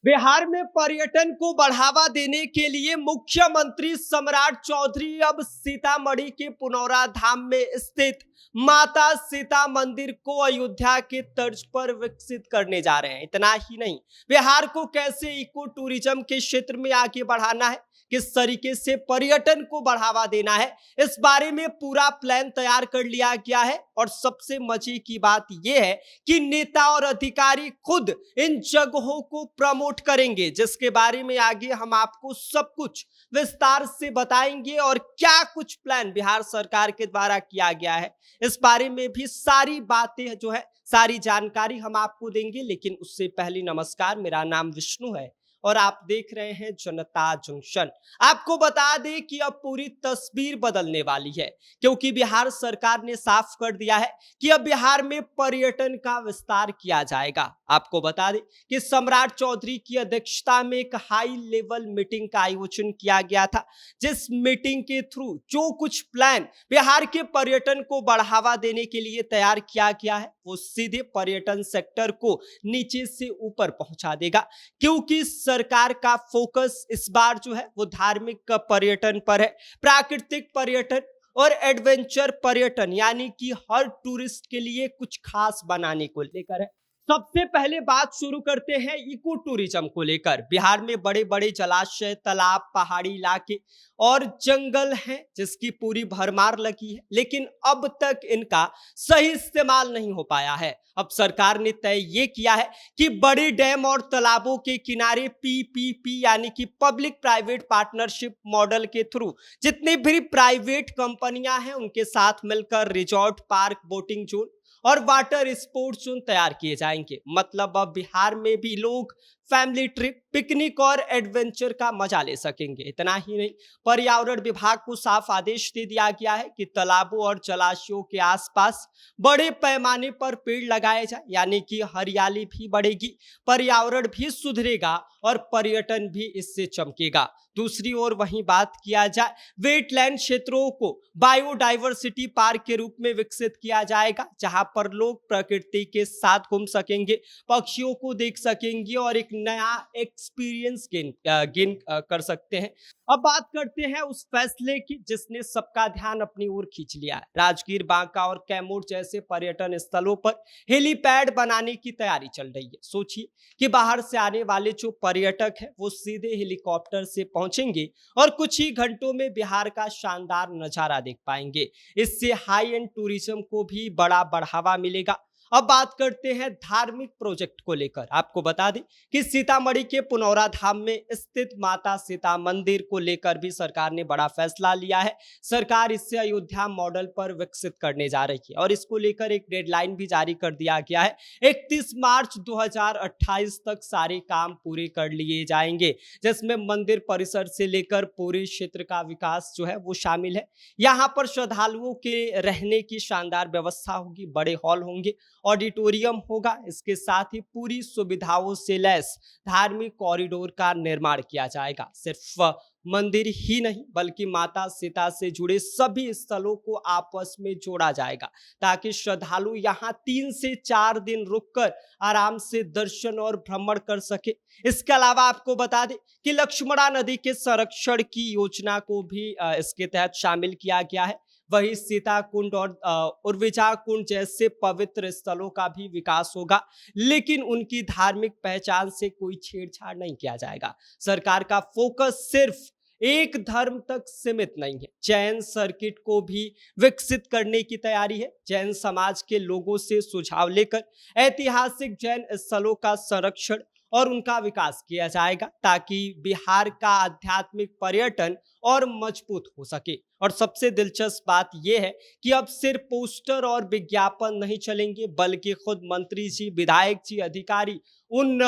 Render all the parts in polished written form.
बिहार में पर्यटन को बढ़ावा देने के लिए मुख्यमंत्री सम्राट चौधरी अब सीतामढ़ी के पुनौरा धाम में स्थित माता सीता मंदिर को अयोध्या के तर्ज पर विकसित करने जा रहे हैं। इतना ही नहीं, बिहार को कैसे इको टूरिज्म के क्षेत्र में आगे बढ़ाना है, किस तरीके से पर्यटन को बढ़ावा देना है, इस बारे में पूरा प्लान तैयार कर लिया गया है। और सबसे मजे की बात यह है कि नेता और अधिकारी खुद इन जगहों को प्रमोट करेंगे, जिसके बारे में आगे हम आपको सब कुछ विस्तार से बताएंगे। और क्या कुछ प्लान बिहार सरकार के द्वारा किया गया है, इस बारे में भी सारी बातें जो है, सारी जानकारी हम आपको देंगे। लेकिन उससे पहले नमस्कार, मेरा नाम विष्णु है और आप देख रहे हैं जनता जंक्शन। आपको बता दें कि अब पूरी तस्वीर बदलने वाली है, क्योंकि बिहार सरकार ने साफ कर दिया है कि अब बिहार में पर्यटन का विस्तार किया जाएगा। आपको बता दें कि सम्राट चौधरी की अध्यक्षता में एक हाई लेवल मीटिंग का आयोजन किया गया था, जिस मीटिंग के थ्रू जो कुछ प्लान बिहार के पर्यटन को बढ़ावा देने के लिए तैयार किया गया है, वो सीधे पर्यटन सेक्टर को नीचे से ऊपर पहुंचा देगा। क्योंकि सरकार का फोकस इस बार जो है वो धार्मिक पर्यटन पर है, प्राकृतिक पर्यटन और एडवेंचर पर्यटन, यानी कि हर टूरिस्ट के लिए कुछ खास बनाने को लेकर है। सबसे पहले बात शुरू करते हैं इको टूरिज्म को लेकर। बिहार में बड़े बड़े जलाशय, तालाब, पहाड़ी इलाके और जंगल हैं, जिसकी पूरी भरमार लगी है, लेकिन अब तक इनका सही इस्तेमाल नहीं हो पाया है। अब सरकार ने तय ये किया है कि बड़े डैम और तालाबों के किनारे पीपीपी यानी कि पब्लिक प्राइवेट पार्टनरशिप मॉडल के थ्रू जितनी भी प्राइवेट कंपनियां हैं उनके साथ मिलकर रिजॉर्ट, पार्क, बोटिंग जोन और वाटर स्पोर्ट्स जोन तैयार किए जाएंगे। मतलब अब बिहार में भी लोग फैमिली ट्रिप, पिकनिक और एडवेंचर का मजा ले सकेंगे। इतना ही नहीं, पर्यावरण विभाग को साफ आदेश दे दिया गया है कि तालाबों और जलाशयों के आसपास बड़े पैमाने पर पेड़ लगाए जाए, यानी कि हरियाली भी बढ़ेगी, पर्यावरण भी सुधरेगा और पर्यटन भी इससे चमकेगा। दूसरी ओर वहीं बात किया जाए, वेटलैंड क्षेत्रों को बायोडाइवर्सिटी पार्क के रूप में विकसित किया जाएगा, जहां पर लोग प्रकृति के साथ घूम सकेंगे, पक्षियों को देख सकेंगे और एक नया एक्सपीरियंस गेन कर सकते हैं। अब बात करते हैं उस फैसले की जिसने सबका ध्यान अपनी ओर खींच लिया है। राजगीर, बांका और कैमूर जैसे पर्यटन स्थलों पर हेलीपैड बनाने की तैयारी चल रही है। सोचिए कि बाहर से आने वाले जो पर्यटक हैं वो सीधे हेलीकॉप्टर से पहुंचेंगे और कुछ ही घंटों में बिहार का शानदार नजारा देख पाएंगे। इससे हाई एंड टूरिज्म को भी बड़ा बढ़ावा मिलेगा। अब बात करते हैं धार्मिक प्रोजेक्ट को लेकर। आपको बता दें कि सीतामढ़ी के पुनौरा धाम में स्थित माता सीता मंदिर को लेकर भी सरकार ने बड़ा फैसला लिया है। सरकार इसे अयोध्या मॉडल पर विकसित करने जा रही है और इसको लेकर एक डेडलाइन भी जारी कर दिया गया है। 31 मार्च 2028 तक सारे काम पूरे कर लिए जाएंगे, जिसमें मंदिर परिसर से लेकर पूरे क्षेत्र का विकास जो है वो शामिल है। यहाँ पर श्रद्धालुओं के रहने की शानदार व्यवस्था होगी, बड़े हॉल होंगे, ऑडिटोरियम होगा। इसके साथ ही पूरी सुविधाओं से लैस धार्मिक कॉरिडोर का निर्माण किया जाएगा। सिर्फ मंदिर ही नहीं बल्कि माता सीता से जुड़े सभी स्थलों को आपस में जोड़ा जाएगा, ताकि श्रद्धालु यहाँ 3 से 4 दिन रुककर आराम से दर्शन और भ्रमण कर सके। इसके अलावा आपको बता दें कि लक्ष्मणा नदी के संरक्षण की योजना को भी इसके तहत शामिल किया गया है। वही सीता कुंड और उर्विजा कुंड जैसे पवित्र स्थलों का भी विकास होगा, लेकिन उनकी धार्मिक पहचान से कोई छेड़छाड़ नहीं किया जाएगा। सरकार का फोकस सिर्फ एक धर्म तक सीमित नहीं है, जैन सर्किट को भी विकसित करने की तैयारी है। जैन समाज के लोगों से सुझाव लेकर ऐतिहासिक जैन स्थलों का संरक्षण और उनका विकास किया जाएगा, ताकि बिहार का आध्यात्मिक पर्यटन और मजबूत हो सके। और सबसे दिलचस्प बात यह है कि अब सिर्फ पोस्टर और विज्ञापन नहीं चलेंगे, बल्कि खुद मंत्री जी, विधायक जी, अधिकारी उन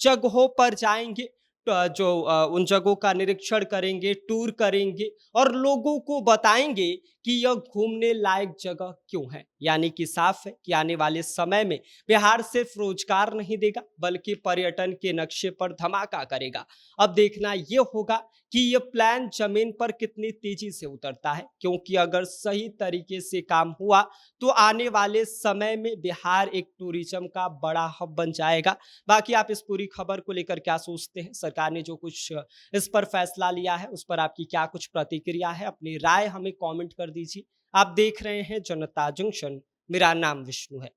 जगहों पर जाएंगे, उन जगहों का निरीक्षण करेंगे, टूर करेंगे और लोगों को बताएंगे कि यह घूमने लायक जगह क्यों है? यानी कि साफ है कि आने वाले समय में बिहार सिर्फ रोजगार नहीं देगा बल्कि पर्यटन के नक्शे पर धमाका करेगा। अब देखना ये होगा कि ये प्लान जमीन पर कितनी तेजी से उतरता है, क्योंकि अगर सही तरीके से काम हुआ तो आने वाले समय में बिहार एक टूरिज्म का बड़ा हब बन जाएगा। बाकी आप इस पूरी खबर को लेकर क्या सोचते हैं? सरकार ने जो कुछ इस पर फैसला लिया है उस पर आपकी क्या कुछ प्रतिक्रिया है? अपनी राय हमें कमेंट कर दीजिए। आप देख रहे हैं जनता जंक्शन, मेरा नाम विष्णु है।